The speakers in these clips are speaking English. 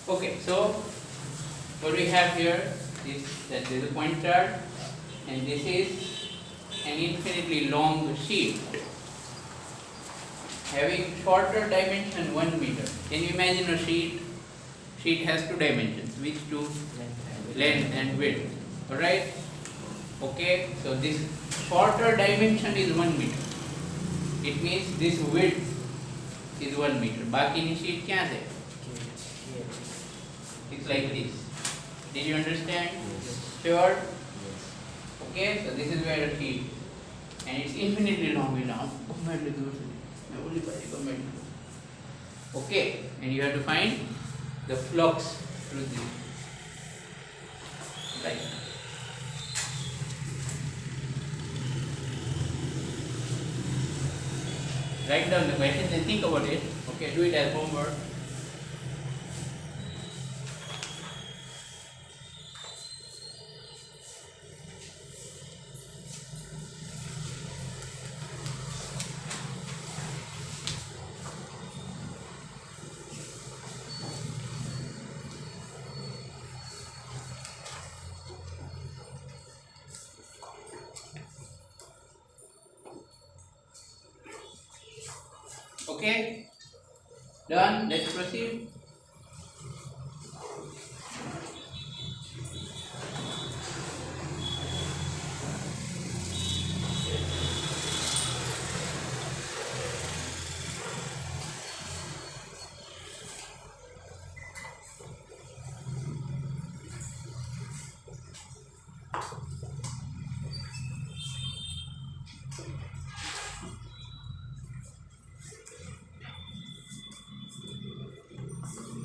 Okay, so what we have here is that there is a point chart, and this is an infinitely long sheet having shorter dimension 1 meter. Can you imagine a sheet? Sheet has two dimensions. Which two? Length and width. Alright? Okay, so this shorter dimension is 1 meter. It means this width is 1 meter. बाकी sheet क्या है? It's like this. Did you understand? Yes. Sure? Yes. Okay, so this is where the sheet, and it's infinitely long now. Okay, and you have to find the flux through this. Right. Write down the questions and think about it. Okay, do it as homework. Okay, done. Let's proceed.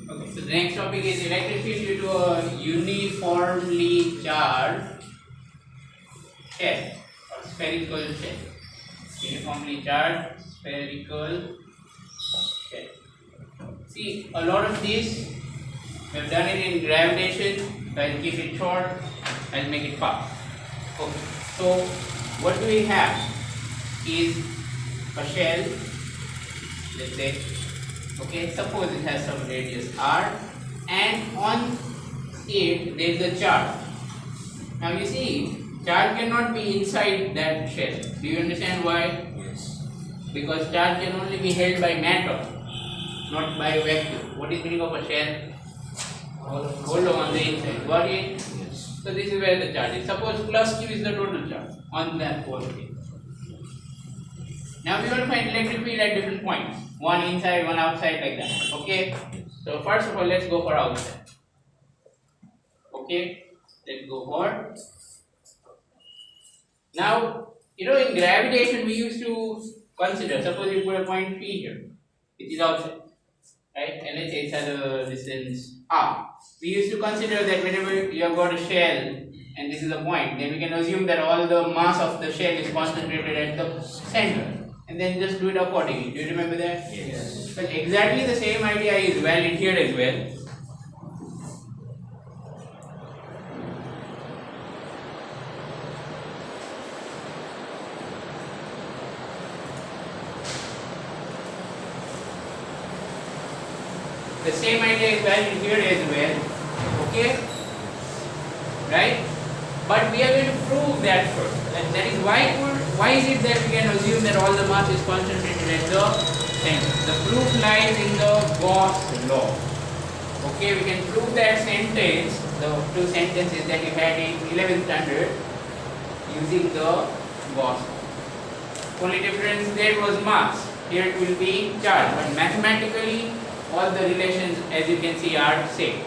Okay, so the next topic is electric field due to a uniformly charged shell or spherical shell. Uniformly charged spherical shell. See, a lot of these we have done it in gravitation. So I'll keep it short. I'll make it fast. Okay, so what do we have is a shell. Let's say. Okay, suppose it has some radius r, and on it there is a charge. Now you see, charge cannot be inside that shell. Do you understand why? Yes. Because charge can only be held by matter, not by vacuum. What is the meaning of a shell? Hollow on the inside. Got it? Yes. So this is where the charge is. Suppose plus q is the total charge on that whole thing. Now we want to find electric field at different points. One inside, one outside, like that. Okay? So first of all, let's go for outside. Okay? Let's go for. Now, you know, in gravitation we used to consider, suppose you put a point P here, which is outside. Right? And let's say it has a distance R. We used to consider that whenever you have got a shell and this is a point, then we can assume that all the mass of the shell is concentrated at the center. And then just do it accordingly. Do you remember that? Yes. But exactly the same idea is valid here as well. The same idea is valid here as well. Okay? Right? But we are going to prove that first. And that is why is it that we can assume that all the mass is concentrated at the center? The proof lies in the Gauss law. Okay, we can prove that sentence, the two sentences that we had in 11th standard, using the Gauss law. Only difference there was mass. Here it will be charge, but mathematically all the relations, as you can see, are same.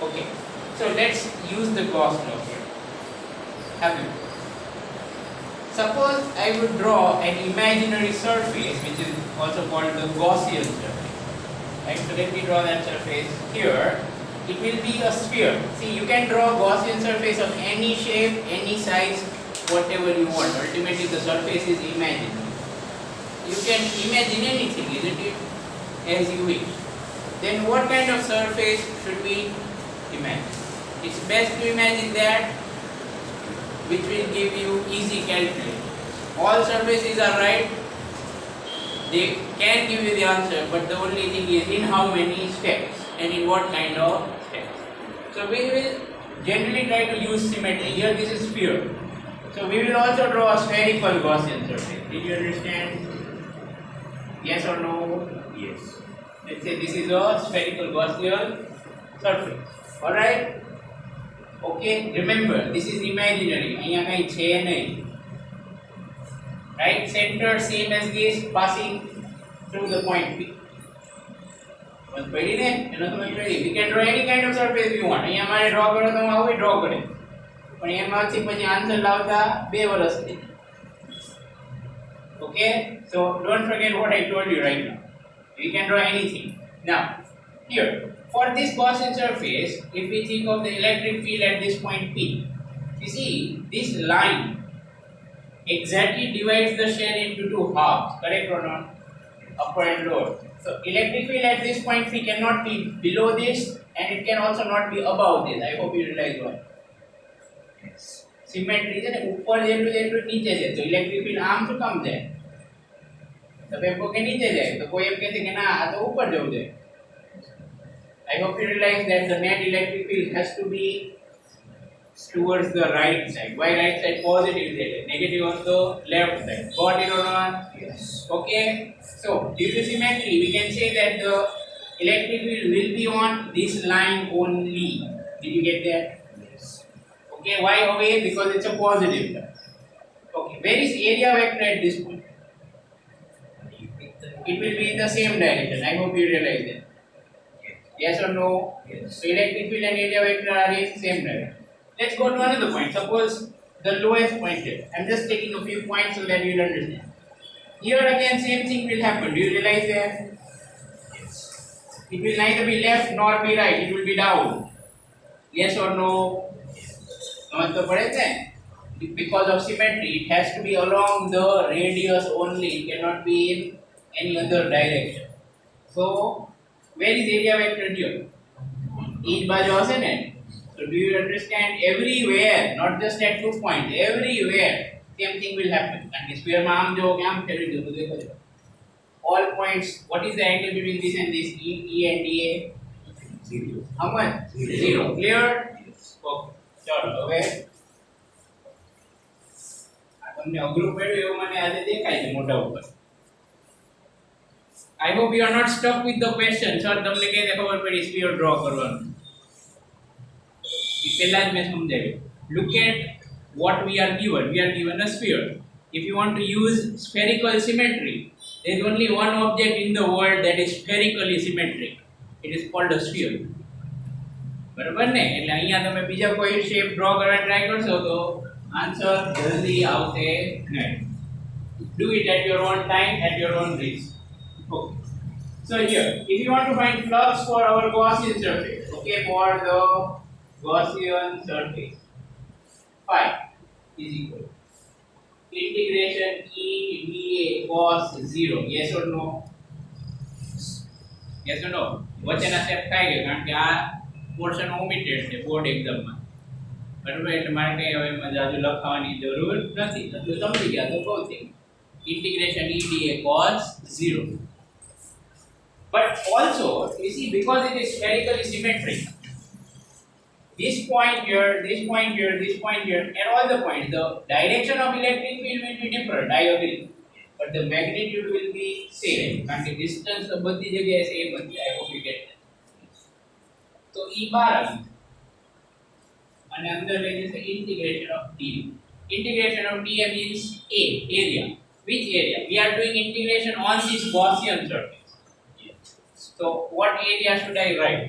Okay, so let's use the Gauss law here. Have you? Suppose I would draw an imaginary surface, which is also called the Gaussian surface. Right? So let me draw that surface here. It will be a sphere. See, you can draw a Gaussian surface of any shape, any size, whatever you want. Ultimately, the surface is imaginary. You can imagine anything, isn't it? As you wish. Then what kind of surface should we imagine? It's best to imagine that which will give you easy calculation. All surfaces are right, they can give you the answer, but the only thing is in how many steps. and in what kind of steps. So we will generally try to use symmetry. Here this is sphere. So we will also draw a spherical Gaussian surface. Did you understand? Yes or no? Yes. Let's say this is a spherical Gaussian surface. Alright? Okay, remember this is imaginary. અહીંયા કઈ છે નહીં. Right? Center same as this, passing through the point P. બસ પડી ને એનો તમે પડી. We can draw any kind of surface you want. અહીંયા મારે ડ્રો કરો તો હું આવું ડ્રો કરે. પણ એમાંથી પછી આન્સર લાવતા 2 વર્ષ થઈ. Okay? So don't forget what I told you right now. We can draw anything. Now, here, for this Gaussian surface, if we think of the electric field at this point P, you see, this line exactly divides the shell into 2 halves, correct or not? Upper and lower. So, electric field at this point P cannot be below this, and it can also not be above this. I hope you realize why. Symmetry is ऊपर જેટલું નીચે છે તો electric field આમ શું કામ જાય તો પેપર કે નીચે જાય તો કોઈ એમ કહે છે કે ના આ તો ઉપર જવું જોઈએ. I hope you realize that the net electric field has to be towards the right side. Why right side? Positive side. Negative on the left side. Got it or not? Yes. Okay. So due to symmetry, we can say that the electric field will be on this line only. Did you get that? Yes. Okay. Why away? Because it's a positive charge. Okay. Where is area vector at this point? It will be in the same direction. I hope you realize that. Yes or no? Yes. So electric field and area vector are in same direction. Let's go to another point. Suppose the lowest point here. I'm just taking a few points so that you'll understand. Here again same thing will happen. Do you realize that? Yes. It will neither be left nor be right. It will be down. Yes or no? Yes. Because of symmetry, it has to be along the radius only. It cannot be in any other direction. So where is area vector here? Each બાજુ હશે ને. So do you understand? Everywhere, not just at 2 points, everywhere same thing will happen. And this sphere માં આમ જો કે આમ ફેરવી દો તો દેખો. All points, what is the angle between this and this? E and DA? 0. How much? 0. Clear? Okay. ચલો હવે આ તમને અઘરું પડ્યું એવું મને આજે દેખાય છે મોટા ઉપર. I hope you are not stuck with the question. Sir, તમને કે ખબર પડી સ્ફિયર ડ્રો કરવાનું. એ પહેલા જ મેં સમજાવ્યું. Look at what we are given. We are given a sphere. If you want to use spherical symmetry, there is only one object in the world that is spherically symmetric. It is called a sphere. બરાબર ને? એટલે અહીંયા તમે બીજા કોઈ shape draw કરવા try કરશો તો આન્સર જલ્દી આવશે નહીં. Do it at your own time, at your own risk. Okay. So here, if you want to find flux for our Gaussian surface, okay, for the Gaussian surface, phi is equal to integration E dA cos 0. Yes or no? Yes or no? વચ્ચેના step ખાઈ ગયો કારણ કે આ portion ઓમિટેડ છે board એક્ઝામમાં. બરાબર એટલે મારે કઈ હવે એમાં જાજુ લખવાની જરૂર નથી. એટલું સમજી ગયા તો બહુ થઈ. Integration E dA cos 0. But also, you see, because it is spherically symmetric, this point here, this point here, this point here, and all the points, the direction of electric field will be different, I agree. But the magnitude will be same. And the distance of both the jagah same. I hope you get that. So E bar and under there is the integration of dA. Integration of dA means A, area. Which area? We are doing integration on this Gaussian surface. So what area should I write?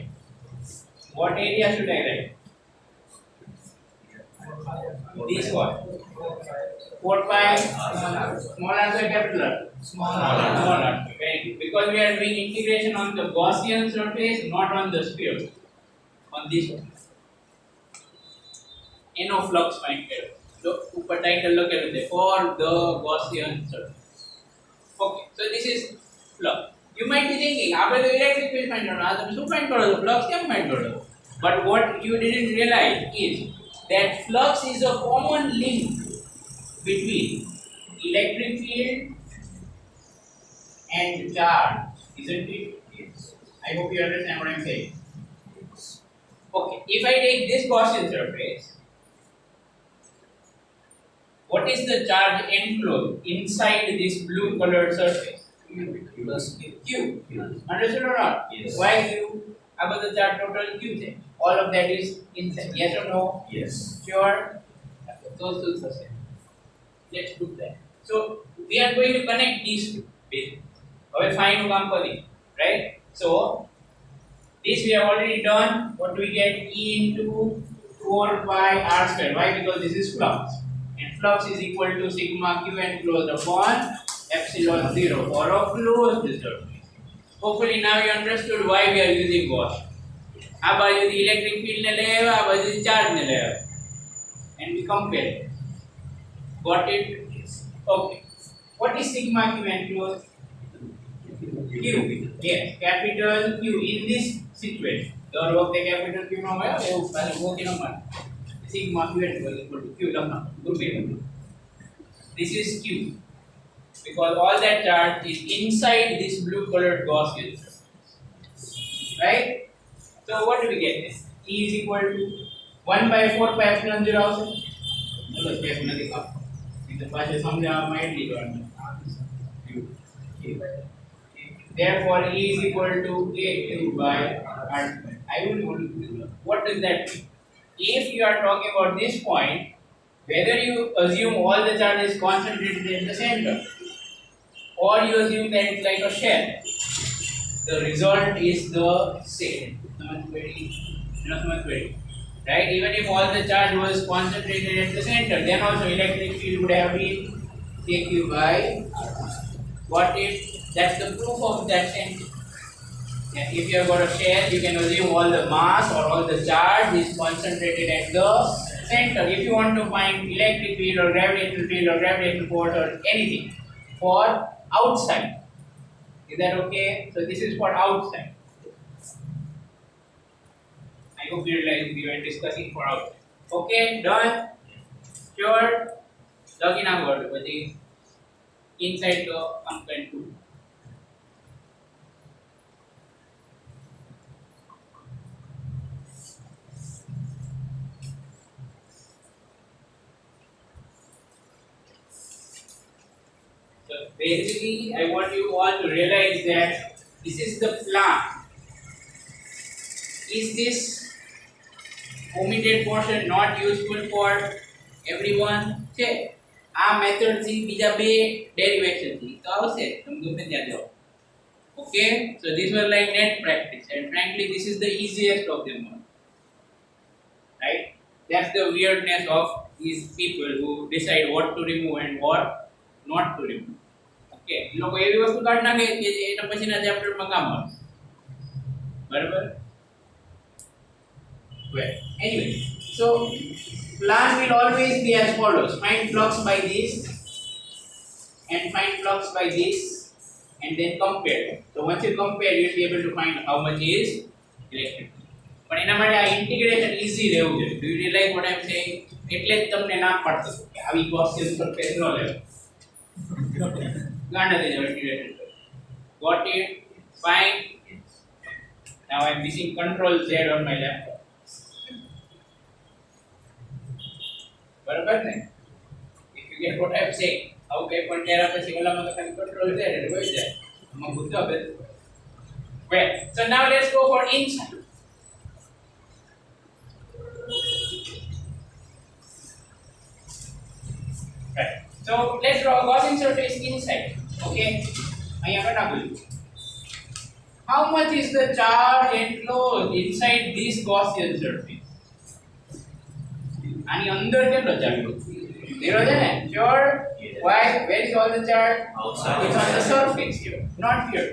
What area should I write? This one. 4 pi small r or capital R? Small r. Very good. Because we are doing integration on the Gaussian surface, not on the sphere. On this one. NO flux find here. So upper title look at it for the Gaussian surface. Okay. So this is flux. You might be thinking, after the electric field find out, so find out the flux can find out. But what you didn't realize is that flux is a common link between electric field and charge, isn't it? Yes. I hope you understand what I'm saying. Okay, if I take this Gaussian surface, what is the charge enclosed inside this blue colored surface? Q. Understood or not? Yes. Why Q? About the charge total Q then. All of that is inside. Yes or no? Yes. Sure. Those two are same. Let's do that. So we are going to connect these two. Okay, fine, right? So this we have already done. What do we get? E into 4 pi r square. Why? Because this is flux. And flux is equal to sigma q enclosed upon epsilon 0 for a closed surface. Hopefully now you understood why we are using Gauss. આ બાજુથી electric field ને લઈ આવ્યા, આ બાજુથી charge ને લઈ આવ્યા. And we compare it. Got it? Okay. What is sigma q enclosed? Q. Yes, capital Q in this situation. દર વખતે capital Q નો હોય એવું ખાલી ઓકે નો માન. Sigma q enclosed equal to Q લખના. This is Q because all that charge is inside this blue colored Gaussian surface. Right? So what do we get then? E is equal to 1 by 4 pi epsilon 0 આવશે. ચલો space નથી કાપો. એ તો પાછળ સમજાવવામાં એટલી કરવાનું. Therefore, E is equal to AQ by R. I will what does that mean? If you are talking about this point, whether you assume all the charge is concentrated in the center or you assume that it's like a shell, the result is the same. Right? Even if all the charge was concentrated at the center, then also electric field would have been AQ by R. What if that's the proof of that sentence? Yeah, if you have got a shell, you can assume all the mass or all the charge is concentrated at the center. If you want to find electric field or gravitational force or anything for outside, is that okay? So this is for outside. I hope you realize we were discussing for outside. Okay, done. Sure. Login our word. Inside the component 2. So basically, I want you all to realize that this is the plan. Is this omitted portion not useful for everyone? Check. આ method થી બીજા બે derivation થી તો આવશે તમે ગમે ત્યાં જાઓ. Okay, so these were like net practice and frankly this is the easiest of them all. Right? That's the weirdness of these people who decide what to remove and what not to remove. Okay, એ લોકો એવી વસ્તુ કાઢ નાખે કે એના પછીના ચેપ્ટરમાં કામ આવશે. બરાબર? Well, anyway, so plan will always be as follows: find flux by this and find flux by this and then compare. So once you compare, you will be able to find how much is electric. But એના માટે આ integration easy રહેવું જોઈએ. Do you realize what I am saying? એટલે જ તમને ના પાડતો કે આવી Gaussian surface ન લેવો. ગાંડા થઈ જાવ integration. Got it? Fine. Now I am missing Control Z on my laptop. બરાબર ને? If you get what I am saying, આવું કઈ પણ કર્યા પછી ઓલામાં તો ખાલી કંટ્રોલ છે એટલે હોય જાય. આમાં ગુસ્સો આવે. Well, so now let's go for inside. Right. So let's draw a Gaussian surface inside. Okay. અહીંયા બનાવું. How much is the charge enclosed inside this Gaussian surface? આની અંદર કેટલો ચાર્જ છે? 0 છે ને? Sure. Why? Where is all the charge? Outside. It's on the surface here, not here.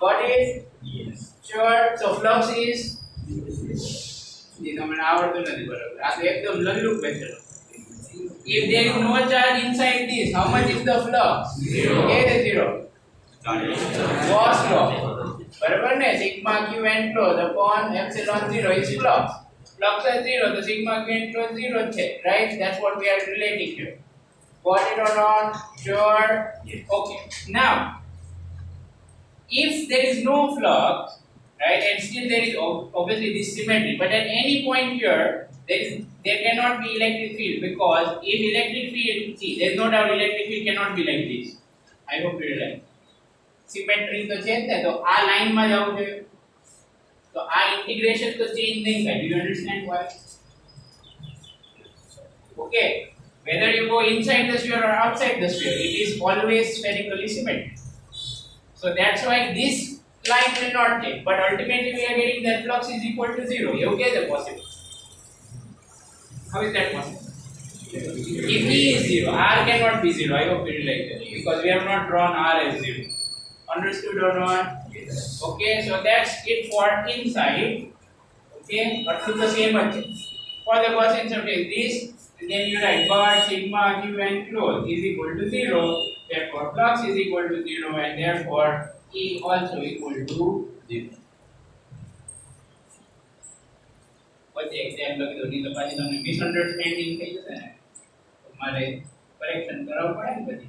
Got it? Yes. Sure. So flux is ये તમને આવડતું નથી બરાબર. આ તો એકદમ લલ્લુ question. If there is no charge inside this, how much is the flux? 0. Okay, 0. Gauss law. બરાબર ને? Sigma q enclosed upon epsilon 0 is flux. Flux is 0, the sigma q enclosed 0 છે, right? That's what we are relating here. Got it or not? Sure. Yes. Okay. Now, if there is no flux, right? And still there is obviously this symmetry. But at any point here, there cannot be electric field, because if electric field, see, there is no doubt electric field cannot be like this. I hope you realize. Symmetry તો છે જ ને, તો આ લાઈનમાં જ આવું જોઈએ. તો આ ઇન્ટિગ્રેશન તો ચેન્જ નહીં થાય. Do you understand why? Okay. Whether you go inside the sphere or outside the sphere, it is always spherically symmetric. So that's why this line will not change. But ultimately we are getting that flux is equal to 0. Okay, that's possible. How is that possible? If E is 0, R cannot be 0. I hope you realize that. Because we have not drawn R as 0. Understood or not? Yes. Okay, so that's it for inside. Okay, but to the same again. For the Gaussian surface, this, then you write bar sigma q and close is equal to 0. Therefore, flux is equal to 0, and therefore E also equal to 0. પછી exam લખી દો ની તો પાછી તમને misunderstanding થઈ જશે ને, તમારે કરેક્શન કરાવવું પડે ને પછી.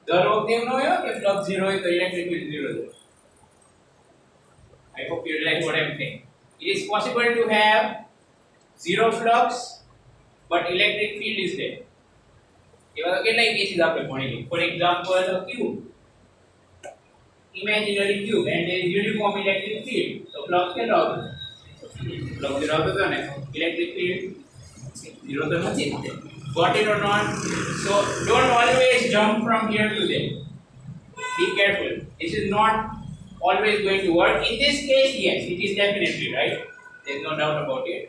દર વખતે એવું ન હોય કે ફ્લક્સ 0 હોય તો ઇલેક્ટ્રિક ફીલ્ડ 0 છે. I hope you realize what I'm saying. It is possible to have 0 flux but electric field is there. એવા તો કેટલાય કેસીસ આપણે ભણી લઈએ. For example, a cube, imaginary cube, and there is uniform electric field. So flux કેટલો આવતો? Flux 0 આવતો હતો ને, electric field 0 તો નથી. Got it or not? So don't always jump from here to there. Be careful. This is not always going to work. In this case, yes, it is definitely right. There is no doubt about it.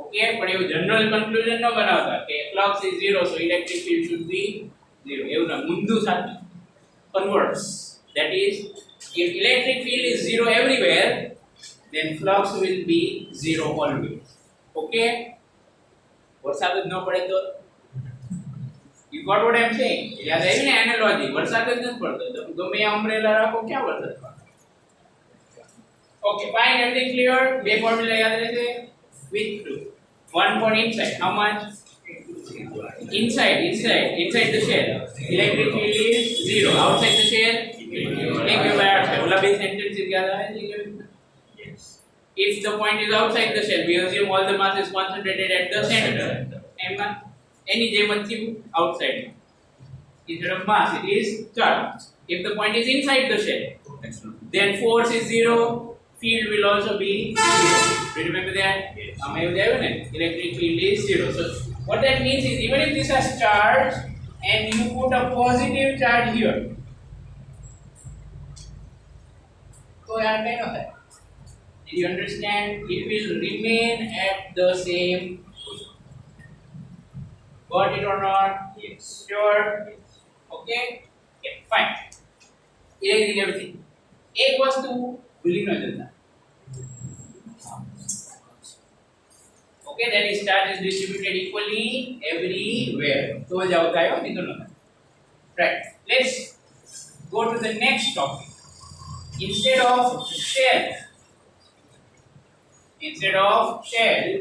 Okay, but you general conclusion no banavta ke flux is 0, so electric field should be 0. Evu na mundu sathi converse. That is, if electric field is 0 everywhere, then flux will be 0 always. Okay? વરસાદ જ ન પડે તો, you got what I am saying? યાદ આવી ને analogy, વરસાદ જ નથી પડતો તો ગમે અમ્બ્રેલા રાખો ક્યાં વરસાદ પડે. Okay, fine, everything clear? બે ફોર્મ્યુલા યાદ રહેશે with two. One for inside, how much? Inside the shell. Electric field is 0. Outside the shell, take your by outside. ઓલા બે sentences યાદ આવે છે? Yes. If the point is outside the shell, we assume all the mass is concentrated at the center. Any geometry outside. Instead of mass, it is charge. If the point is inside the shell, then force is 0, field will also be 0. Do you remember that? Yes. Electric field is 0. So what that means is, even if this has charge and you put a positive charge here, so did you understand? It will remain at the same position. Got it or not? Yes. Sure? Yes. Okay? Yeah, fine. Erasing everything. एक वस्तु भूली न जाना. Okay, that is charge is distributed equally everywhere. तो जाता है नहीं तो ना. Right. Let's go to the next topic. Instead of shell,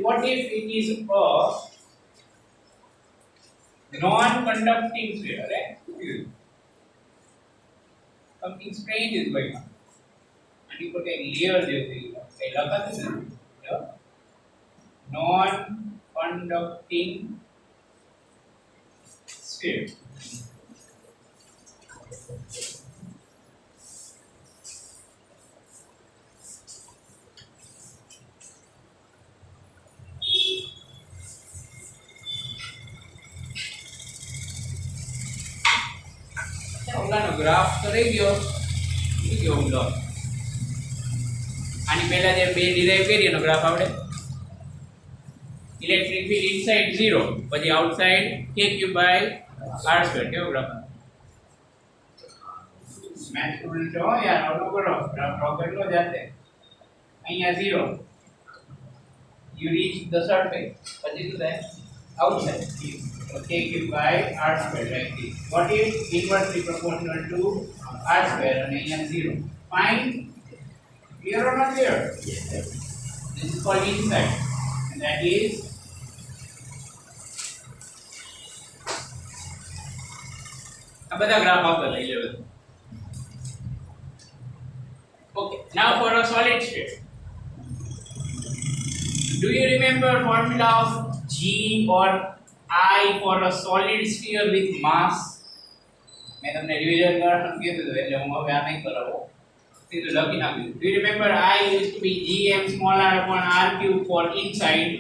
what if it is a non-conducting sphere? Right? Something strange is going on. And you put a layer there. Non-conducting sphere. ઓલાનો graph તો રહી ગયો ઓલો. આની પહેલા જે બે derive કરી એનો ગ્રાફ આવડે. ઇલેક્ટ્રિક ફીલ્ડ ઇનસાઇડ 0, પછી આઉટસાઇડ k3/r². કેવો ગ્રાફ? મેથ સ્ટુડન્ટ છો યાર, ઓલો કરો ગ્રાફ ડ્રો કરી લો જાતે. અહીંયા 0, you reach the surface, પછી શું થાય? Outside. So k3/r² like this. What is inversely proportional to r² and here 0? Fine. Clear or not clear? Yes. This is called inside, and that is આ બધા graph આવતા લઈ લેવા. Now for a solid state. Do you remember formula of G or I for a solid sphere with mass? मैं તમને revision કરવાનું કીધું હતું એટલે હું હવે આ નહીં કરાવું સીધું લખી નાખ્યું. Do you remember I used to be gm small r upon r cube for inside,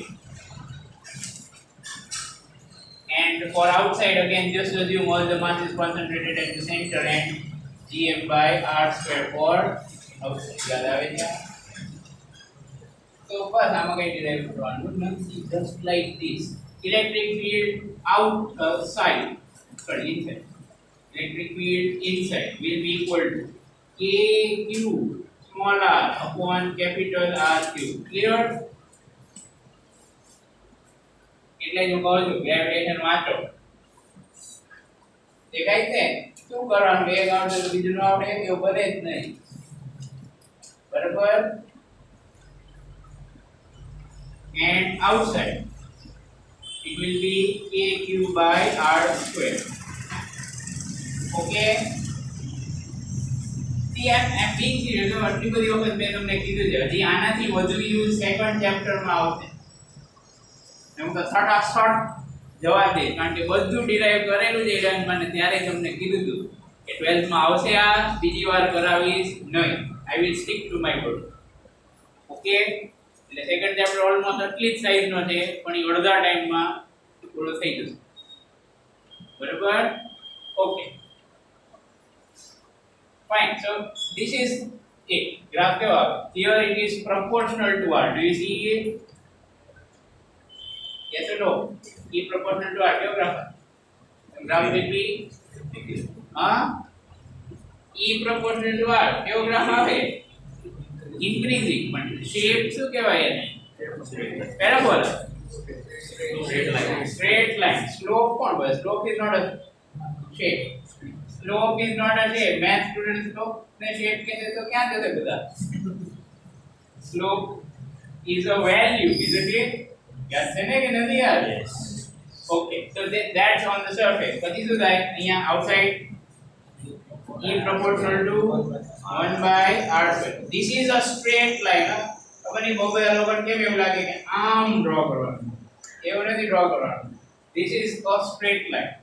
and for outside again just assume all the mass is concentrated at the center and gm by r square for outside. याद આવે છે? So first આમાં કઈ derive કરવાનું નથી, just like this. Electric field outside, inside. Electric field inside will be equal to k cube small r upon capital R cube. Clear? એટલે જ હું કહું છું ગ્રેવિટેશન વાંચો. દેખાય છે? શું કરવાનું? એક આવડે તો બીજું ન આવડે એવું બને જ નહીં. બરાબર? And outside it will be k cube by r square. Okay? See, I'm being serious. આટલી બધી વખત મેં તમને કીધું છે હજી આનાથી વધુ યુઝ સેકન્ડ ચેપ્ટરમાં આવશે. હું તો સટાસટ જવાબ દઈશ કારણ કે બધું ડિરાઈવ કરેલું છે ઇલેવન્થમાં ને ત્યારે તમને કીધું હતું કે 12th માં આવશે આ, બીજી વાર કરાવીશ નહીં. I will stick to my word. Okay? એટલે સેકન્ડ ચેપ્ટર ઓલમોસ્ટ આટલી જ સાઈઝનો છે પણ એ અડધા ટાઈમમાં પૂરો થઈ જશે. બરાબર? Okay, fine. So this is it. Graph કેવો આવે? Here it is proportional to r. Do you see it? Yes or no? E proportional to r. કેવો graph? Graph will be E proportional to r. કેવો graph આવે? Increasing. પણ shape શું કહેવાય એને? Parabola. Straight line. Slope કોણ બોલે? Slope is not a shape. Slope is not a shape. Math students slope ને shape કહેશે તો ક્યાં જશે બધા? Slope is a value, isn't it? યાદ છે ને કે નથી યાદ? Okay, so that's on the surface. પછી શું થાય? અહીંયા outside E proportional to 1 by r square. This is a straight line. ખબર નહીં બહુ બધા લોકોને કેમ એવું લાગે કે આમ ડ્રો કરવાનું. એવું નથી ડ્રો કરવાનું. This is a straight line.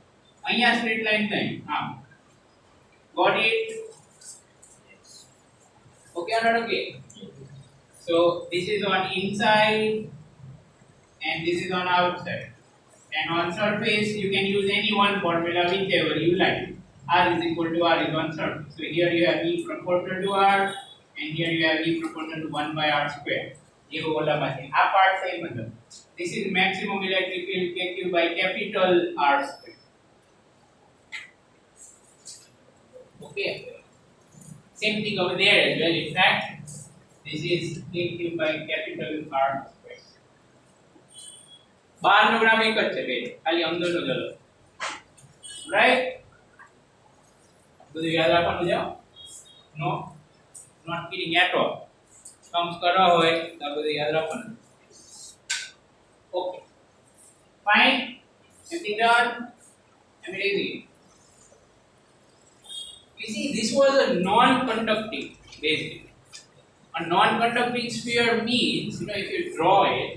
અહીંયા straight line નહીં, આમ. Got it? Okay or not okay? So this is on inside and this is on outside. And on surface you can use any one formula whichever you like. R is equal to R is on surface. So here you have E proportional to R and here you have E proportional to 1 by R square. ये बोला बात है. आ part सही मतलब. This is maximum electric field KQ by capital R square. Okay, same thing over there as well. In fact, this is KQ by capital R square. બહારનો graph એક જ છે બે, ખાલી અંદરનો જ અલગ. રાઈટ? બધું યાદ રાખવાનું છે. No not kidding at all. કમ્સ કરવા હોય તો બધું યાદ રાખવાનું. Okay, fine. Everything done? Everything. You see, this was a non-conducting basically. A non-conducting sphere means, you know, if you draw it,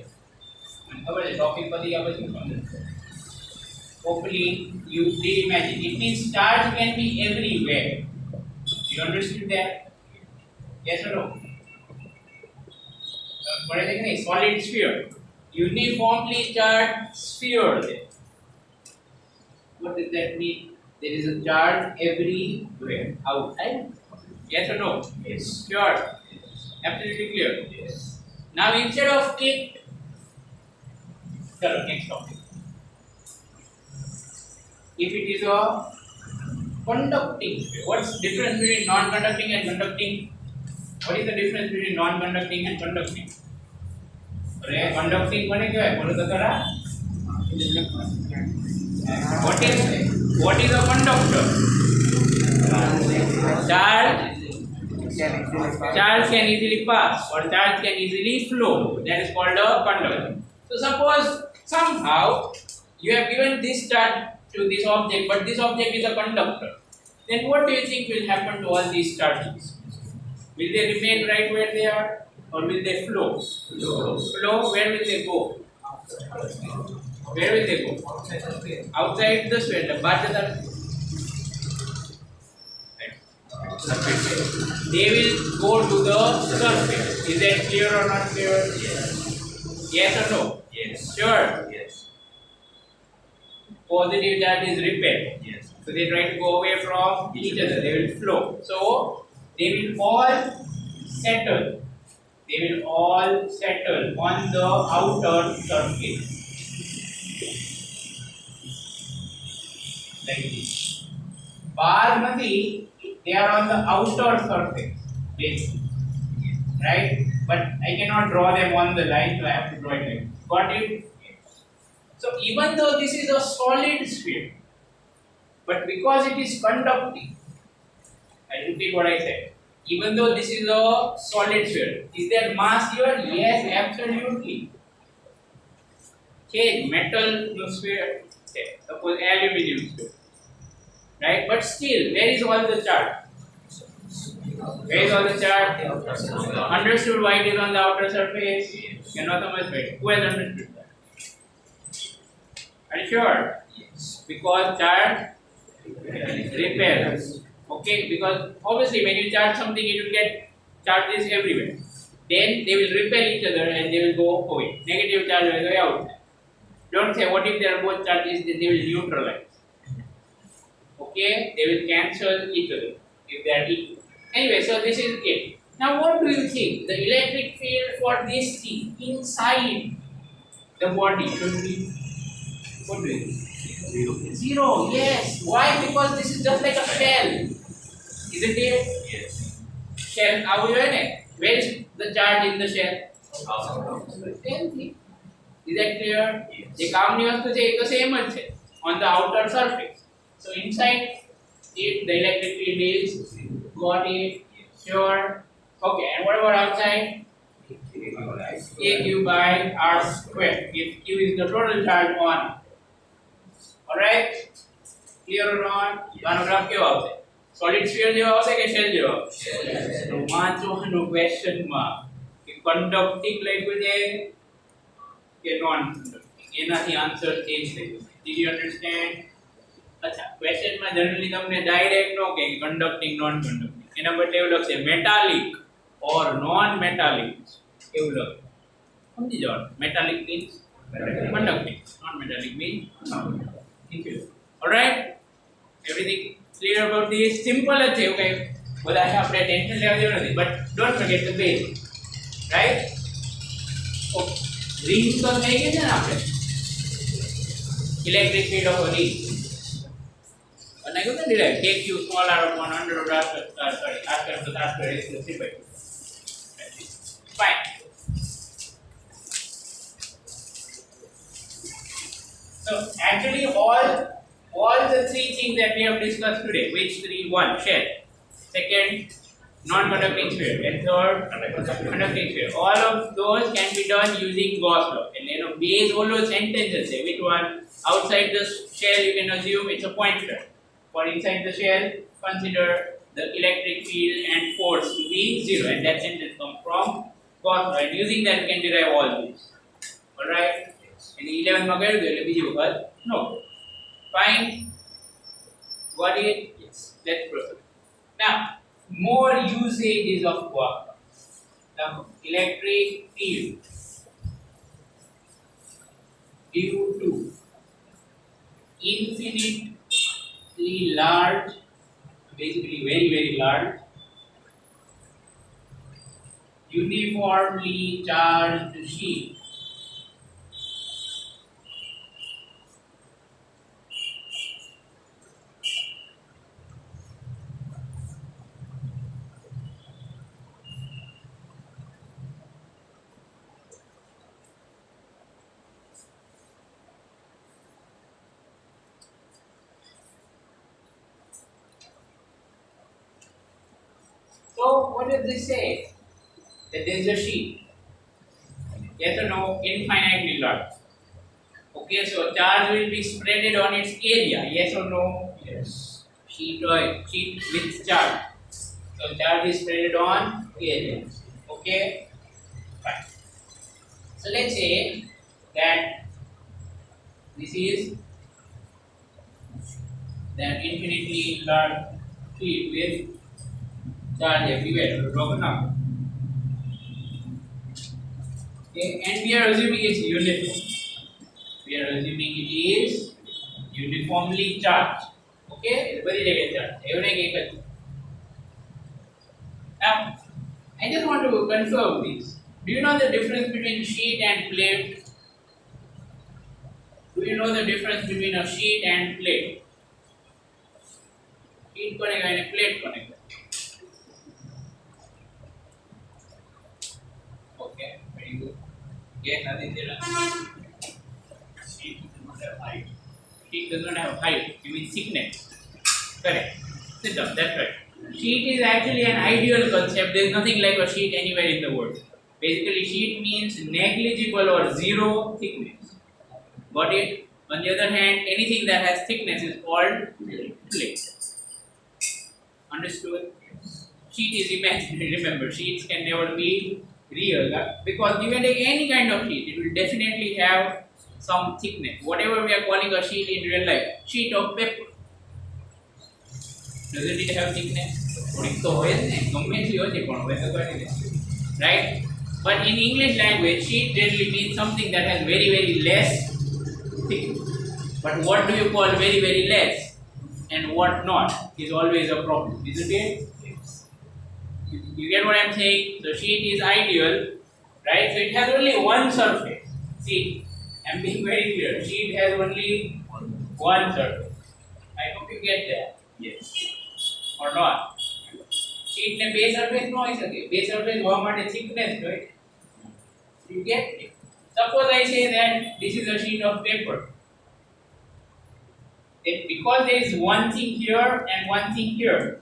hopefully you did imagine. It means charge can be everywhere. You understood that? Yes or no? What is it? Solid sphere. Uniformly charged sphere. What does that mean? There is a charge everywhere outside. Yes or no? Yes. Sure. Absolutely clear. Yes. Now instead of it, next topic. If it is a conducting sphere, what's the difference between non-conducting and conducting? What is the difference between non-conducting and conducting? अरे conducting कोने क्या है? बोलो तो करा. What is a conductor? Charge can easily pass or charge can easily flow. That is called a conductor. So suppose somehow you have given this charge to this object, but this object is a conductor. Then what do you think will happen to all these charges? Will they remain right where they are, or will they flow? Flow. Where will they go? Where will they go? Outside the sphere. The Bhajatar. They will go to the surface. Is that clear or not clear? Yes. Yes or no? Yes. Sure. Yes. Positive charge is repelled. Yes. So they try to go away from each other. They will flow. So they will all settle. They will all settle on the outer surface. Like this. Barmati, they are on the outer surface. Basically. Right? But I cannot draw them on the line, so I have to draw it like this. Got it? So even though this is a solid sphere, but because it is conducting, I repeat what I said. Even though this is a solid sphere, is there mass here? Yes, absolutely. Okay, metal sphere, okay, suppose aluminium sphere, right? But still, where is all the charge? Where is all the charge? Understood why it is on the outer surface? Cannot understand. Who has understood that? Are you sure? Yes. Because charge repels. Okay, because obviously when you charge something, it will get charges everywhere. Then they will repel each other and they will go away. Negative charge will go out. Don't say what if they are both charges, then they will neutralize. Okay, they will cancel each other if they are equal. Anyway, so this is it. Now what do you think? The electric field for this thing inside the body should be, what do you think? Zero, yes. Why? Because this is just like a shell. Isn't it? Yes. Shell, how you it? Where is the charge in the shell? Same thing. Is that clear? Yes. The કામની વસ્તુ છે એ તો same જ છે on the outer surface. So inside it the electric field is got it. Sure. Okay, and what about outside? AQ by R square. If Q is the total charge on. Alright? Clear or not? Graph કેવો આવશે? Solid sphere જેવો આવશે કે shell જેવો આવશે? તો વાંચવાનું question માં કે conducting લખ્યું છે કે non conducting. એનાથી answer change થઈ જશે. Did you understand? અચ્છા, question માં generally તમને direct નો કે conducting non conducting. એના બદલે એવું લખશે metallic or non metallic. એવું લખશે. સમજી જાવ. Metallic means conducting. Non metallic means thank you. Alright? Everything clear about this? Simple છે okay. બધા આપણે ટેન્શન લેવા જેવું નથી. But don't forget the basic. Right? Okay. Ring તો થઈ ગઈ છે ને આપણે. Electric field of a ring. And I go to derive. Take you small r upon under root r square, sorry, r square plus r square is 3 by 2. Fine. So actually all the three things that we have discussed today, which three? One, shell. Second, non-conducting sphere. And third, conducting sphere. All of those can be done using Gauss law. And you know, base all those sentences say which one? Outside the shell you can assume it's a pointer. For inside the shell, consider the electric field and force to be zero. And that sentence comes from Gauss law. And using that we can derive all this. Alright? And 11 માં કર્યું એટલે બીજી વખત no. Fine. Got it? Yes. Let's proceed. Now, more usages of quark. The electric field due to infinitely large, basically very very large, uniformly charged sheet. So what does this say? That there is a sheet. Yes or no? Infinitely large. Okay, so charge will be spreaded on its area. Yes or no? Yes. Sheet with charge. So charge is spreaded on agents. Okay, fine. So let's say that this is an infinitely large sheet with charge everywhere broken up. Okay, and we are assuming it's uniform. We are assuming it is uniformly charged. Okay, very little charge. Everything equal. Now, I just want to confirm this. Do you know the difference between sheet and plate? Do you know the difference between a sheet and plate? Sheet बनेगा यानी plate बनेगा. Okay, very good. Okay, nothing there. Sheet does not have height. Sheet does not have height. You mean thickness. Correct. Sit down. That's right. Sheet is actually an ideal concept. There is nothing like a sheet anywhere in the world. Basically, sheet means negligible or zero thickness. Got it? On the other hand, anything that has thickness is called plate. Understood? Sheet is imaginary. Remember, sheets can never be real because you can take any kind of sheet. It will definitely have some thickness. Whatever we are calling a sheet in real life, sheet of paper. Doesn't it have thickness? Right? But in English language, sheet generally means something that has very, very less thickness. But what do you call very, very less? And what not is always a problem, isn't it? Yes. You get what I'm saying? So sheet is ideal, right? So it has only one surface. See, I'm being very clear. Sheet has only one surface. I hope you get that. Yes. Or not? Sheet ने base surface no होई सके. Base surface होवा माटे thickness right? You get it. Suppose I say that this is a sheet of paper. Then because there is one thing here and one thing here,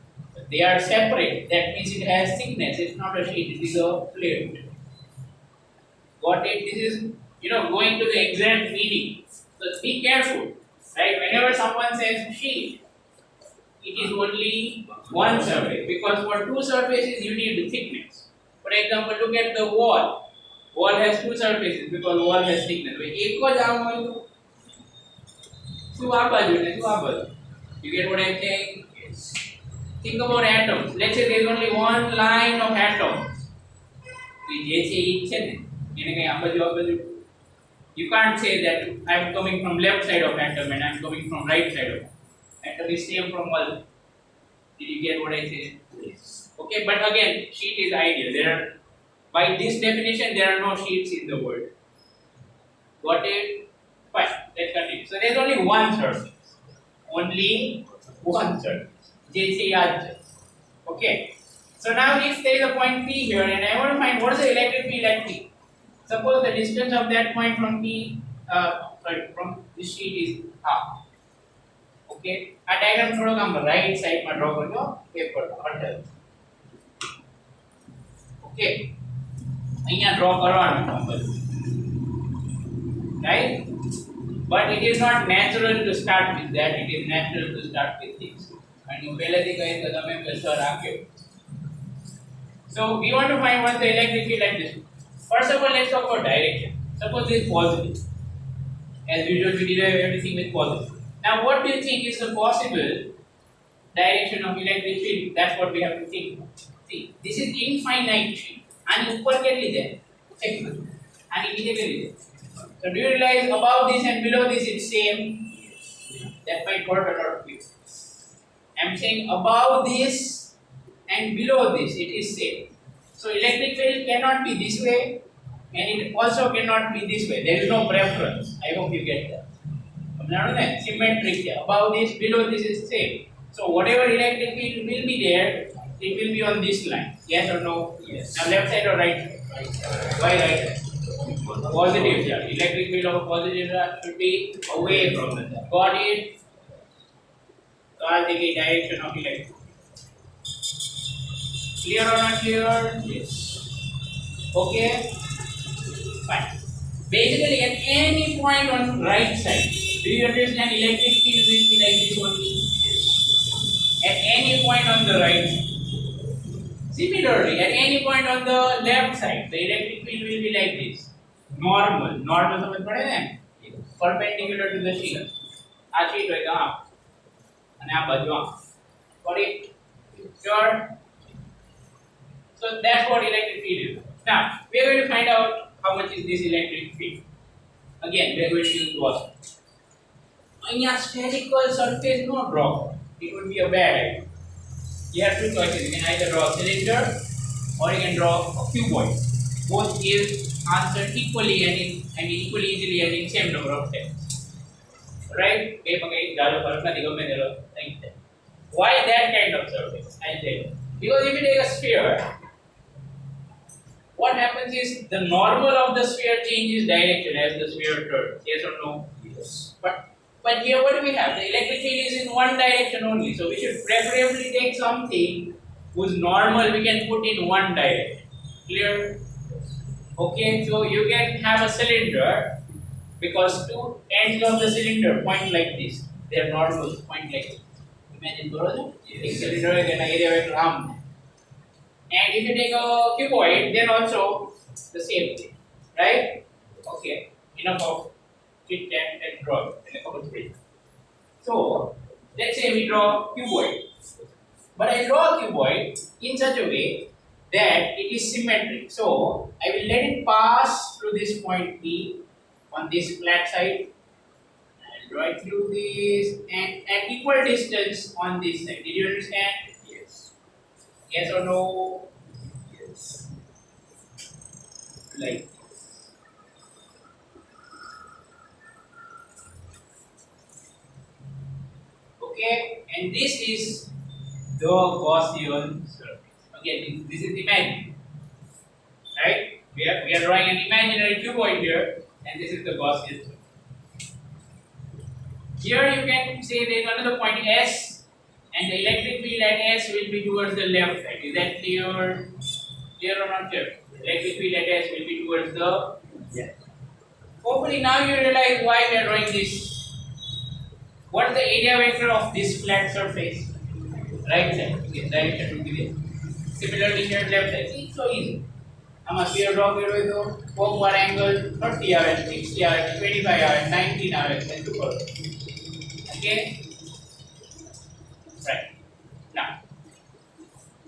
they are separate. That means it has thickness. It's not a sheet. It is a plate. Got it? This is going to the exact meaning. So be careful, right? Whenever someone says sheet, it is only one surface because for two surfaces you need thickness. For example, look at the wall. Wall has two surfaces because wall has thickness. एक को जाऊँ मैं तो you get what I'm saying? Yes. Think about atoms. Let's say there is only one line of atoms. You can't say that I'm coming from left side of atom and I'm coming from right side of atom. Atom is same from all. Did you get what I said? Yes. Okay, but again, sheet is ideal. By this definition, there are no sheets in the world. Got it? Fine. Let's continue. So there's only one surface. Only one surface. Okay. So now if there is a point P here and I want to find what is the electric field at P. Suppose the distance of that point from P, from this sheet is R. Okay. A diagram थोड़ा काम right side में draw करो paper hotel. Okay. અહીંયા draw કરવાનું right? But it is not natural to start with that. It is natural to start with this. And you પહેલેથી કહી તો તમે pressure રાખ્યો. So we want to find what the electric field at this. First of all, let's talk about direction. Suppose this is positive. As usual, we derive everything with positive. Now, what do you think is the possible direction of electric field? That's what we have to think. See, this is infinite sheet. And ऊपर કેટલી છે? અને નીચે કેટલી છે? So do you realize above this and below this it's same? That might hurt a lot of people. I'm saying above this and below this it is same. So electric field cannot be this way and it also cannot be this way. There is no preference. I hope you get that. Symmetric here. Above this, below this is same. So whatever electric field will be there, it will be on this line. Yes or no? Yes. Now left side or right side? Right side. Why right side? Positive. Yeah. Electric field of positive should be away from the side. Got it? So I'll take a direction of electric field. Clear or not clear? Yes. Okay. Fine. Basically, at any point on right side, do you understand electric field will be like this only? Yes. At any point on the right side. Similarly, at any point on the left side, the electric field will be like this. Normal. Normal समझ पड़े ना? Perpendicular to the sheet. આ sheet હોય તો આ અને આ બાજુ આ. Got it? Sure. So that's what electric field is. Now we are going to find out how much is this electric field. Again, we are going to use Gauss. અહીંયા spherical surface no draw. It would be a bad idea. You have two choices. You can either draw a cylinder or you can draw a cuboid. Both give answer equally and equally easily and in same number of steps. Right? Why that kind of surface? I'll tell you. Because if you take a sphere, what happens is the normal of the sphere changes direction as the sphere turns. Yes or no? Yes. But here what do we have? The electric field is in one direction only. So we should preferably take something whose normal we can put in one direction. Clear? Okay, so you can have a cylinder because two ends of the cylinder point like this. Their normals point like this. Imagine brother, a cylinder and an area vector arm. And if you take a cuboid, then also the same thing. Right? Okay, enough of chit chat and draw. So let's say we draw cuboid. But I draw a cuboid in such a way that it is symmetric. So I will let it pass through this point P on this flat side. I'll draw it through this and at equal distance on this side. Did you understand? Yes. Yes or no? Yes. Like okay, and this is the Gaussian surface. Again, this is imaginary, right? We are drawing an imaginary cuboid here, and this is the Gaussian surface. Here you can say there is another point S, and the electric field at S will be towards the left side. Is that clear? Clear or not clear? Electric field at S will be towards the Yes. Hopefully now you realize why we are drawing this. What is the area vector of this flat surface? Right side. Okay, direction will be there. Similarly here left side. See, it's so easy. આમાં sphere draw કર્યો હોય તો forward angle 30 આવે 60 આવે 25 આવે 19 આવે એટલે શું કરો? Okay? Right. Now,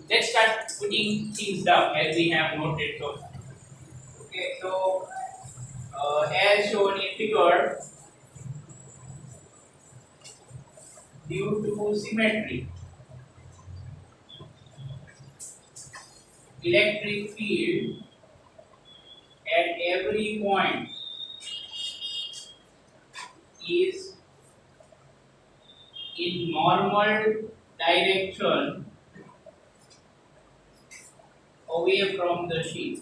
let's start putting things down as we have noted so far. Okay, so as shown in figure, due to symmetry, electric field at every point is in normal direction away from the sheet.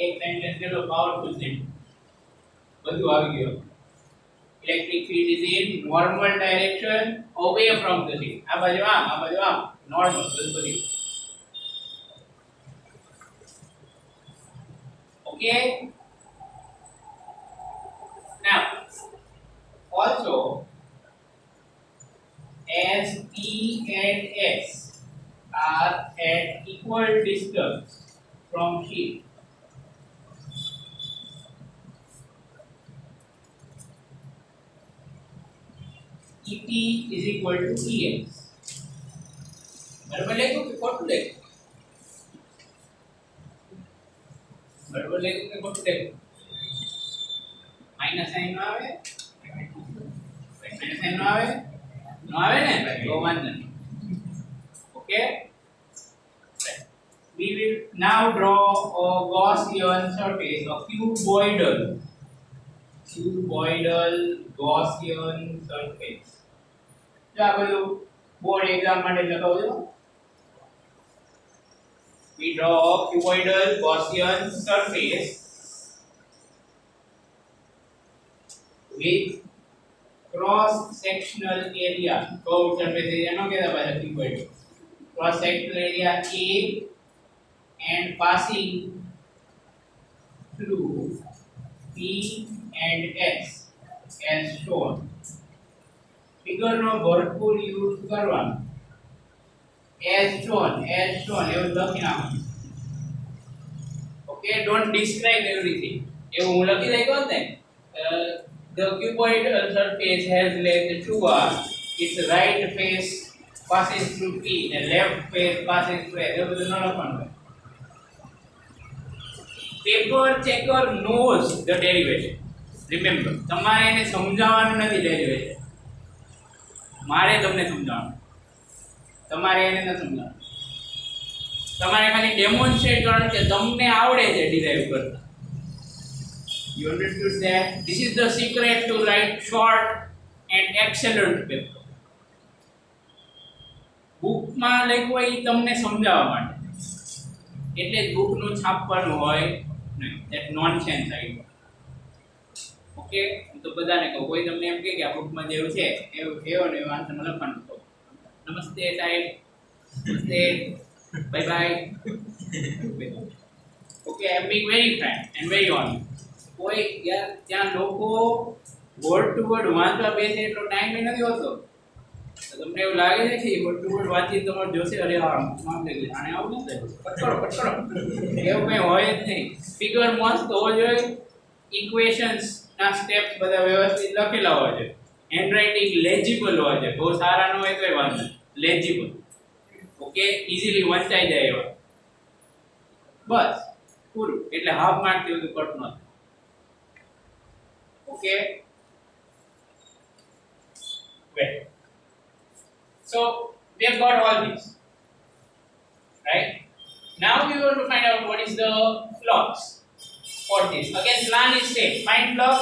एक sentence के तो powerful sentence. બધું આવી ગયું. Electric field is in normal direction away from the sheet. આ બાજુ આમ, normal બધું. Okay. Now, also, as P and S are at equal distance from sheet, EP is equal to EX. बराबर लेखो कि खोटू लेखो? बराबर लेखो कि खोटू लेखो? माइनस साइन नो आवे? Minus sign no आवे? नो आवे ने? तो वांधो नहीं. Okay? We will now draw a Gaussian surface, a cuboidal Gaussian surface. જો આ બધું બોર્ડ એક્ઝામ માટે લખાવું છું. We draw a cuboidal Gaussian surface with cross sectional area. Curved surface area no કહેતા પાછા cuboidal. Cross sectional area A and passing through P and S as shown. Figure નો ભરપૂર use કરવાનો. as shown એવું લખી નાખો. Okay, don't describe everything. એવું હું લખી દઈશ ને the cuboid surface has length 2r, its right face passes through P and left face passes through S. એવું બધું ન લખવાનું. Paper checker knows the derivation. Remember, તમારે એને સમજાવવાનું નથી derivation. મારે તમને સમજાવવાનું. તમારે એને ન સમજાવવાનું. તમારે ખાલી ડેમોન્સ્ટ્રેટ કરવાનું કે તમને આવડે છે ડિરાઈવ કરતા. You understood that? This is the secret to write short and excellent paper. બુકમાં લખ્યું હોય તમને સમજાવવા માટે. એટલે જ બુકનું છાપવાનું હોય નહીં. That nonsense idea. ઓકે, હું તો બધાને કહું, કોઈ તમને એમ કહે કે આ બુકમાં જેવું છે એવું એવો ને એવો આન્સર લખવાનું કહું. નમસ્તે સાહેબ, નમસ્તે, bye bye. Okay, I am being very frank and very honest. કોઈ ત્યાં લોકો વર્ડ ટુ વર્ડ વાંચવા બેસે એટલો ટાઈમ નથી હોતો. તો તમને એવું લાગે છે કે વર્ડ ટુ વર્ડ વાંચી તમારે જોશે, અરે હા આને આવું નથી પટકડો એવું કંઈ હોય જ નહીં. ફિગર મસ્ત હોવો જોઈએ, ઇક્વેશન્સ ના સ્ટેપ્સ બધા વ્યવસ્થિત લખેલા હોવા જોઈએ, હેન્ડરાઇટિંગ લેજિબલ હોવા જોઈએ. બહુ સારા ન હોય તોય વાંધો નહીં, લેજિબલ. ઓકે, ઇઝીલી વંચાઈ જાય એવા. બસ પૂરું. એટલે હાફ માર્ક થી વધુ કટ ન થાય. Okay, well, so we have got all these, right? Now we want to find out what is the flux for this. Again, plan is same. Find flux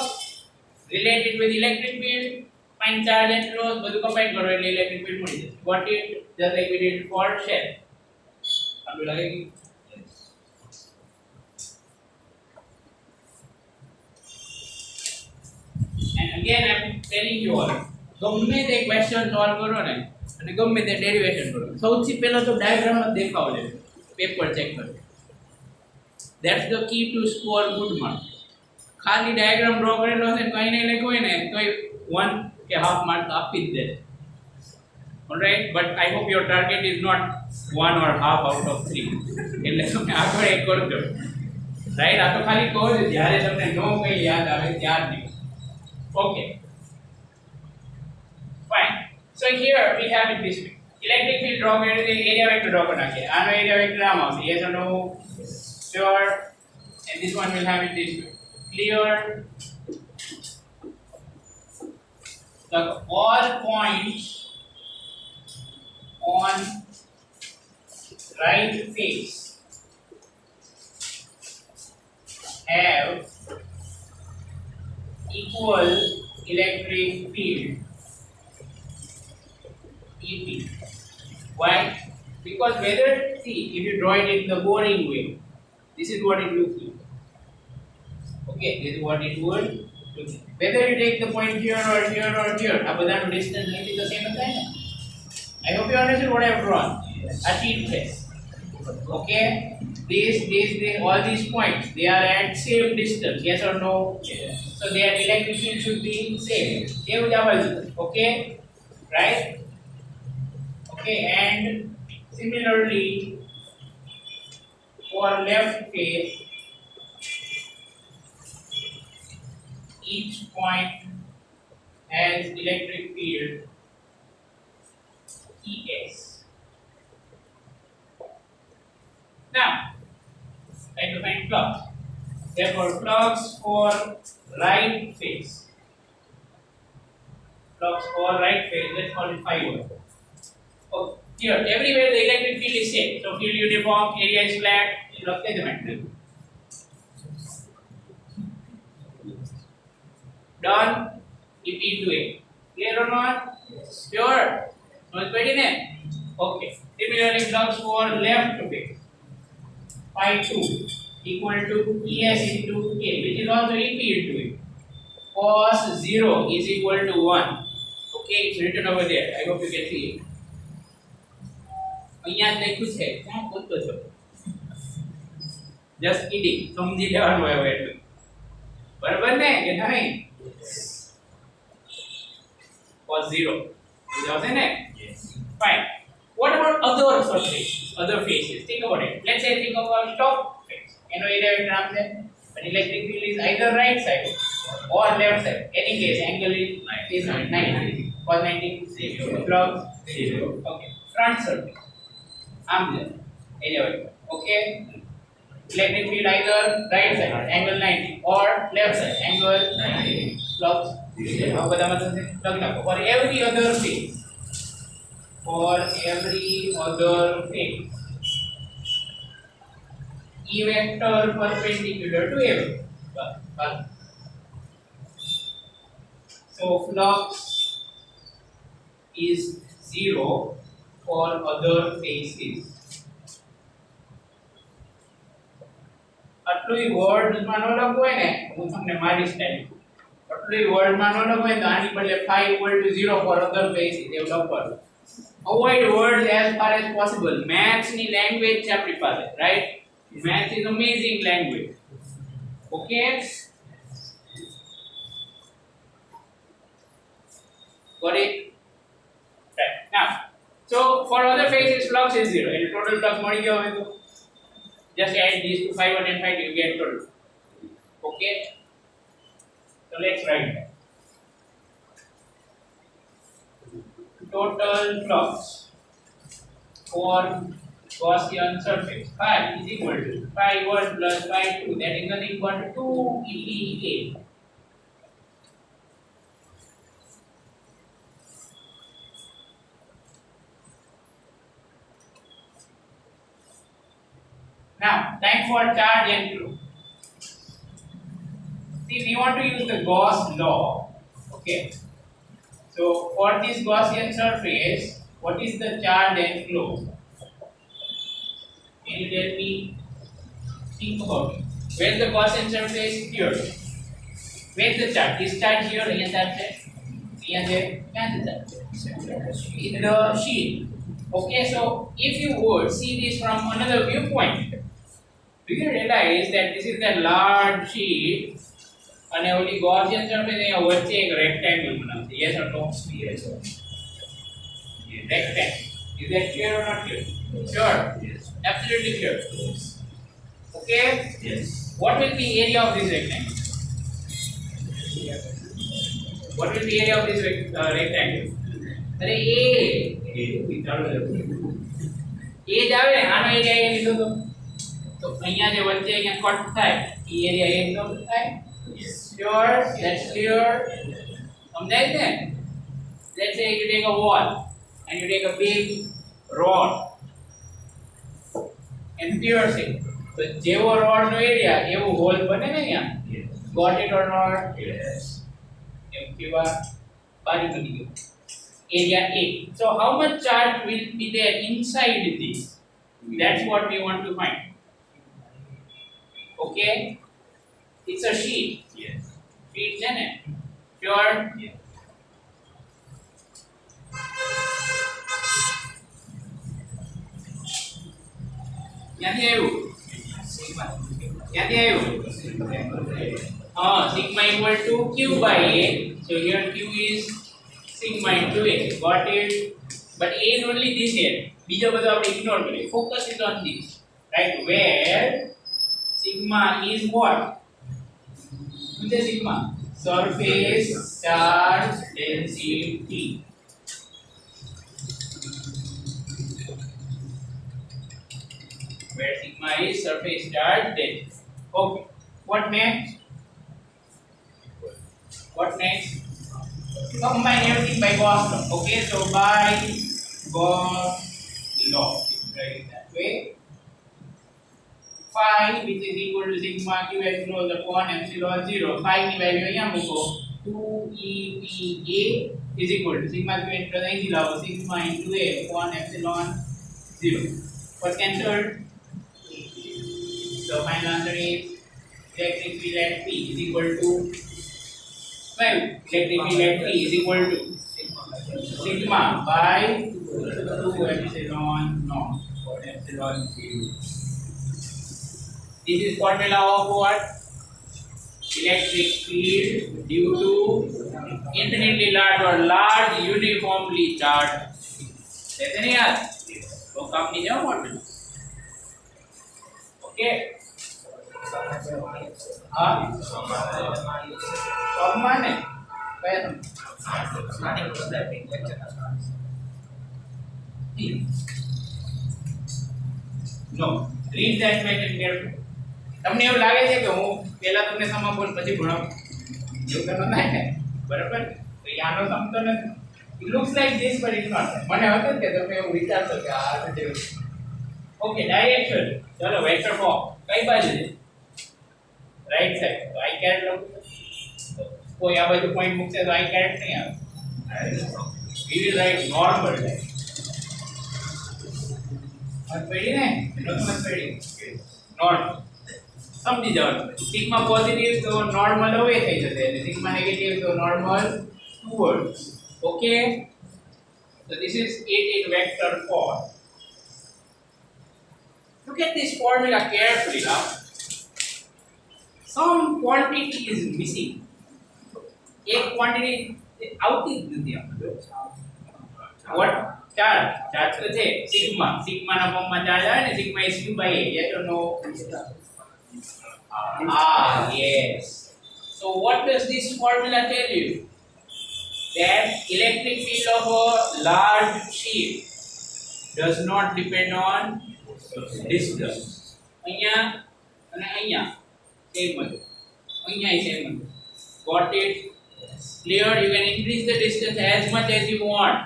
related with electric field, find charge and flows, બધું combine કરો એટલે electric field મળી જશે. What it just like we did for shell. સમજ લાગેગી? And again I am telling you all, ગમે તે question solve કરો ને અને ગમે તે ડેરિવેશન કરો, સૌથી પહેલા તો ડાયાગ્રામ જ દેખાવ જોઈએ પેપર ચેક કરો. That's the key to score good mark. ખાલી ડાયાગ્રામ ડ્રો કરેલો હશે કંઈ નહીં લખ્યું હોય ને તોય 1 કે હાફ માર્ક આપી જ દે. Alright, but I hope your target is not 1 or half out of 3. એટલે તમે આગળ એક કરજો. રાઈટ, આ તો ખાલી કહો છો જ્યારે તમને નો કંઈ યાદ આવે ત્યારથી. Okay, fine. So here we have it this way. Electric field draw kare the area vector draw karna hai. Ano area vector naam avse. Yes or no? Sure. And this one will have it this way. Clear. So all points on right face have equal electric field EP. Why? Because whether, see, if you draw it in the boring way, this is what it looks like. Okay, this is what it would look like. Whether you take the point here or here or here, આ બધાનો distance નથી the same થાય ને. I hope you understand what I have drawn. Achieve this. Okay, this, all these points, they are at same distance. Yes or no? Yes. So their electric field should be same. Okay, right? Okay, and similarly for left face, each point has electric field ES. Now, try to find flux. Therefore, flux for right face. Flux for right face, let's call it phi 1. Okay, here, everywhere the electric field is same. So, field uniform, area is flat, flux is symmetric. Done. If into A. Clear or not? Sure. No, it's very nice. Okay. Similarly, flux for left face. Phi 2 equal to ES into K, which is also EP into A. Cos 0 is equal to 1. Okay, it's written over there. I hope you can see it. અહીંયા લખ્યું છે, ક્યાં ગોતતો છો? Just kidding. સમજી લેવાનું હોય હવે એટલું. બરાબર ને કે નહીં? Cos 0. સમજાવશે ને? Yes. Fine. What about other surfaces, other faces? Think about it. Let's say think of a stop face. Area naam है. But electric field is either right side or left side. Any case, angle is 90. Cos 90 0. Log 0. Okay. Front surface. Arm length. Area. Okay. Electric field either right side, angle 90, or left side, angle 90. Log 0. अब बता मतलब से लग ना. For every other face. For every other face, E vector perpendicular to A. So flux is 0 for other faces. આટલું વર્ડમાં નો લખવું હોય ને હું તમને મારી સ્ટાઈલ આટલું વર્ડમાં નો લખવું હોય તો આની બદલે phi equal to 0 for other faces એવું લખવાનું. Avoid words as far as possible. Maths ની language છે આપણી પાસે, right? Maths is amazing language. Okay? Got it? Right. Now, so for other faces flux is 0. And total flux મળી ગયો હવે તો just add these to 5 1 and 5 you get total. Okay? So let's write that. Total flux for Gaussian surface phi is equal to phi 1 plus phi 2, that is nothing but 2 EA. Now, time for charge and flow. See, we want to use the Gauss law. Okay. So, for this Gaussian surface, what is the charge and flow? Can you tell me? Think about it. Where is the Gaussian surface? Here. Where is the charge? This charge here, here charge है. here there. Where is the charge? In the sheet. Okay, so if you would see this from another viewpoint, do you realize that this is the large sheet અને ઓલી Gaussian surface અહીંયા વચ્ચે એક rectangle બનાવશે? Yes or no? Yes. Rectangle. Is that clear or not clear? Sure. Yes. Absolutely clear. Yes. Okay. Yes. What will be area of this rectangle? What will be area of this rectangle? अरे A જ આવે ને, આનો area એ લીધો તો અહીંયા જે વચ્ચે અહીંયા કટ થાય એ એરિયા એ લીધો થાય. Sure, that's clear. સમજાય છે? Let's say you take a wall and you take a big rod and pierce it. So જેવો rod નો એરિયા એવો હોલ બને ને અહીંયા. Got it or not? Yes. એમ કેવા બારી બની ગયો. Area A. So how much charge will be there inside this? That's what we want to find. Okay? It's a sheet. Yes. Sheet है ना? Sure? Yes. ક્યાંથી આવ્યું? ક્યાંથી આવ્યું? Sigma equal to Q by A. So here Q is sigma into A. Got it? But A is only this here. બીજો બધો આપણે ignore કરીએ. Focus is on this. Right? Where sigma is what? What is sigma? Surface charge density. Where sigma is surface charge density. Okay. What next? What next? Combine everything by Gauss law. Okay, so by Gauss law, write it that way. Phi, which is equal to sigma q equals upon epsilon 0. Phi की value यहाँ मुको 2EPA is equal to sigma q into the easy law sigma into A upon epsilon 0. What cancelled? So final answer is electric field at P is equal to 12. Electric field at P is equal to sigma by 2 epsilon naught or epsilon 0. This is formula of what? Electric field due to infinitely large or large uniformly charged. That's any તો કામની જાવ formula okay હા ફોર્મમાં ને કયા no read that question carefully તમને એવું લાગે છે કે હું પહેલા તમને સમાપન પછી ભણાવું એવું તો થાય ને બરાબર તો આનો સમ તો નથી it looks like this but it's not મને હતું કે તમે એવું વિચારશો કે આ છે ઓકે ડાયરેક્શન ચલો વેક્ટર ફોર્મ કઈ બાજુ છે રાઈટ સાઈડ તો આઈ કેરેટ લખું કોઈ આ બાજુ પોઈન્ટ મૂકશે તો આઈ કેરેટ નહીં આવે we will write normal line મત પડી ને મત પડી નોર્મલ સમજી જાઓ સિગ્મા પોઝિટિવ તો નોર્મલ અવે થઈ જશે અને સિગ્મા નેગેટિવ તો normal towards okay so this is it in vector form look at this formula carefully now some quantity is missing एक quantity આવતી જ નથી આપણે what ચાર્જ તો છે સિગ્મા સિગ્મા ના ફોર્મમાં ચાર્જ આવે ને sigma is q by a yes or no yes so what does this formula tell you that electric field of a large sheet does not depend on distance અહીંયા અને અહીંયા same જ અહીંયા same જ got it clear you can increase the distance as much as you want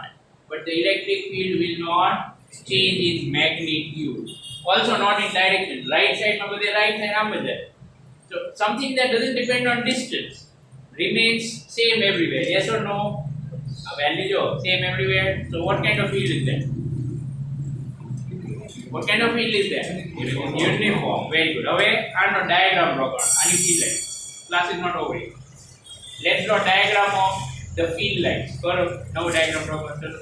but the electric field will not change its magnitude also not in direction right side માં બધે right side આમ જ જાય so something that doesn't depend on distance remains same everywhere yes or no a value jo same everywhere so what kind of field is that what kind of field is that uniform very good હવે આનો diagram draw કરો આની field line class is not over yet let's draw diagram of the field lines કરો નવો diagram draw કરો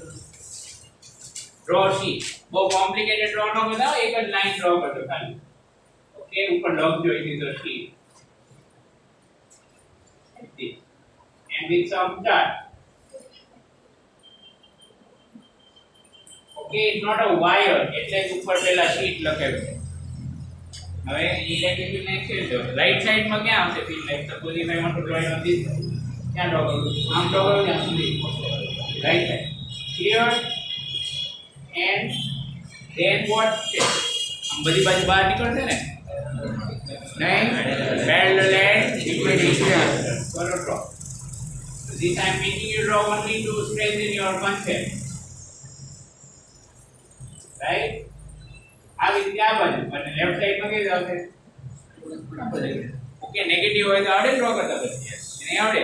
draw sheet બહુ complicated draw ન બતાવો એક જ line draw કરજો ખાલી ઓકે ઉપર લખજો it is a sheet and with some chart okay it's not a wire એટલે ઉપર પહેલા sheet લખાવ્યું છે હવે ઇલેક્ટ્રિક ફીલ્ડ એક્સેલ જો રાઈટ સાઈડ માં ક્યાં આવશે field like suppose if I want to draw on this ક્યાં ડ્રો કરું આમ ડ્રો કરું ત્યાં સુધી right side clear and then what આમ બધી બાજુ બહાર નીકળશે ને નહીં parallel and equilateral કરો draw this I am making you draw only to strengthen your concept right આવી રીતે આ બાજુ અને લેફ્ટ સાઈડ માં કઈ આવશે ઓકે નેગેટિવ હોય તો આવડે ડ્રો કરતા પછી નહીં આવડે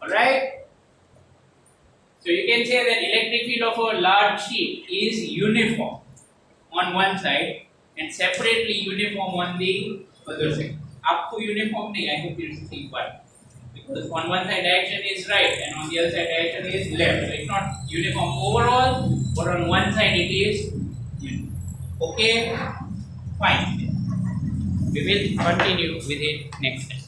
alright so you can say that electric field of a large sheet is uniform on one side and separately uniform on the other side आपको uniform नहीं I hope you think but because on one side direction is right and on the other side direction is left so it's not uniform overall but on one side it is uniform okay fine we will continue with it next time